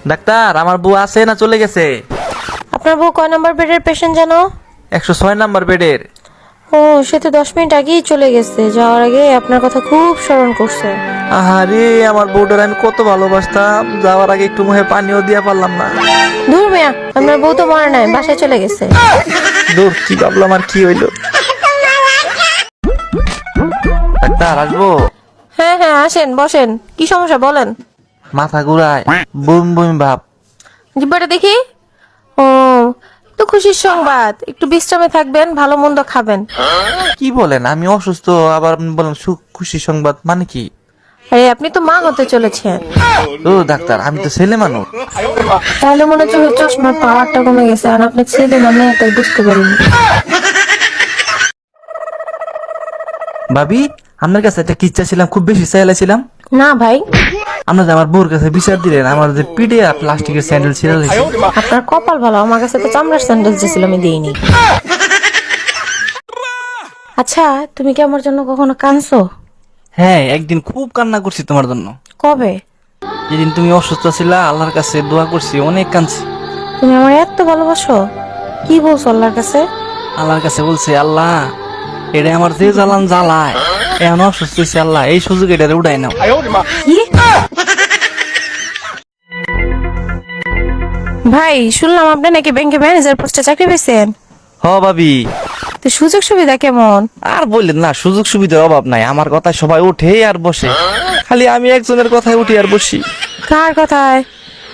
Doctor, আমার বউ আছে না চলে গেছে? আপনার বউ কয় নাম্বার বেডের পেশেন্ট জানো? 106 নাম্বার বেডের। ও, সে তো 10 মিনিট আগেই চলে গেছে। যাওয়ার আগে আপনার কথা খুব স্মরণ করছে। আহারে, আমার বউটার আমি কত ভালোবাসতাম, যাওয়ার আগে একটু মুখে পানিও দিয়া পারলাম না। দূর মিয়া, আপনার বউ তো মরে নাই, বাসায় চলে গেছে। দূর, কি ভাবলাম আর কি হইলো। ডাক্তার, আসবো? হ্যাঁ হ্যাঁ, আসেন, বসেন। কি সমস্যা বলেন? মাথা ঘুরায়, বুম বুম ভাব। জিব্বাটা দেখি। ও, তো খুশির সংবাদ। একটু বিশ্রামে থাকবেন, ভালো মন্দ খাবেন। কি বলেন, আমি অসুস্থ আবার আপনি বলেন সুখ খুশি সংবাদ, মানে কি? আরে, আপনি তো মা হতে চলেছেন। ও ডাক্তার, আমি তো ছেলে মানুষ। তাহলে মনে হচ্ছে চশমার পাওয়ারটা কমে গেছে, আর আপনি ছেলে না মেয়ে তাই বুঝতে পারিনি। ভাবি, আপনার কাছে একটা কিচ্ছা ছিলাম, খুব বেশি চাইলাছিলাম। না ভাই, আপনার যে আমার বউর কাছে বিচার দিলেন, আমার যে পিঠে আর প্লাস্টিকের স্যান্ডেল ছিল। আপনার কপাল ভালো, আমার কাছে তো চামড়ার স্যান্ডেল ছিল, আমি দিইনি। আচ্ছা, তুমি কি আমার জন্য কখনো কাঁদছো? হ্যাঁ, একদিন খুব কান্না করছি তোমার জন্য। কবে? যেদিন তুমি অসুস্থ ছিলা, আল্লাহর কাছে দোয়া করছি, অনেক কাঁদছি। তুমি আমার এত ভালোবাসো? কি বলছো আল্লাহর কাছে? আল্লাহর কাছে বলছে, আল্লাহ, এটা আমার যে জ্বালান জ্বালায়, এখন অসুস্থ হয়েছে, আল্লাহ এই সুযোগ এটা উঠাই নাও। কি? ভাই, শুনলাম আপনি নাকি ব্যাংকে ম্যানেজার পোস্টে চাকরি পেয়েছেন। হ ভাবি। তো সুযোগ সুবিধা কেমন? আর বললেন না, সুযোগ সুবিধার অভাব নাই। আমার কথায় সবাই উঠে আর বসে, খালি আমি একজনের কথায় উঠি আর বসি। কার কথায়?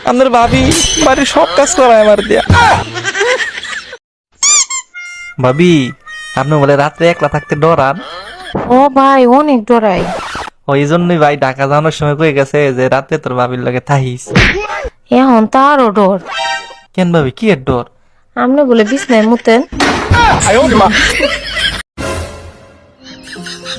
আমাদের ভাবি বাড়ির সব কাজ করায় আমার দিয়া। ভাবি, আপনি বলে রাত্রে একলা থাকতে ডরান? ও ভাই, অনেক ডরাই। ওই জন্যই ভাই ঢাকা যাওয়ানোর সময় কয়ে গেছে যে রাতে তোর ভাবির লগে থাহিস। এখন তারও ডর। কেন ভাবি, কি এর ডর? আপনি বলে বিছনায় মুতেন।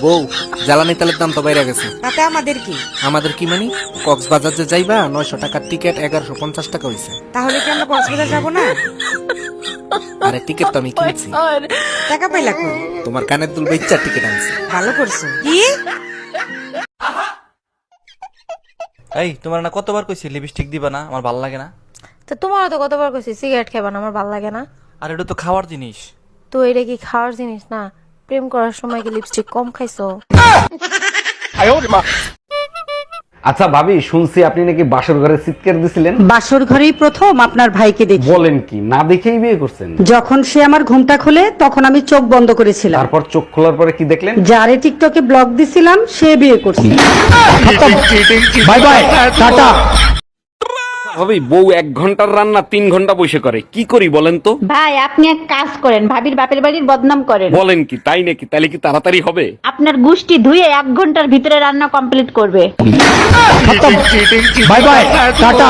বউ, জ্বালানি তেলের দাম তো বাইরে গেছে। তাতে আমাদের কি? আমাদের কি মানে? কক্সবাজার যে যাইবা 900 টাকার টিকিট 1150 টাকা হইছে। তাহলে কি আমরা কক্সবাজার যাবো না? আরে টিকিট তো আমি কিনছি। টাকা পাইলা কই? তোমার কানের দুল বেচা টিকিট আনছি। ভালো করছো। কি? এই, তোমার না কতবার কইছি লিপস্টিক দিবা না, আমার ভালো লাগে না। তো তোমারও তো কতবার কইছি সিগারেট খাবা না, আমার ভালো লাগে না। আর এটা তো খাওয়ার জিনিস। তো এটা কি খাওয়ার জিনিস না? প্রেম করার সময় কি লিপস্টিক কম খাইছো? আচ্ছা ভাবি, শুনছি আপনি নাকি বাসর ঘরে চিৎকার দিছিলেন। বাসর ঘরেই প্রথম আপনার ভাইকে দেখি। বলেন কি, না দেখেই বিয়ে করছেন? যখন সে আমার ঘুমটা খোলে তখন আমি চোখ বন্ধ করেছিলাম। তারপর চোখ খোলার পরে কি দেখলেন? যারে টিকটকে ব্লগ দিছিলাম সে বিয়ে করছে। Bye bye, tata. ভাবি, বউ 1 ঘন্টার রান্না 3 ঘন্টা বসে করে, কি করি বলেন তো? ভাই, আপনি এক কাজ করেন, ভাবির বাপের বাড়ির বদনাম করেন। বলেন কি, তাই নাকি? তাহলে কি তাড়াতাড়ি হবে? আপনার গুষ্টি ধুয়ে 1 ঘন্টার ভিতরে রান্না কমপ্লিট করবে। Bye bye, tata.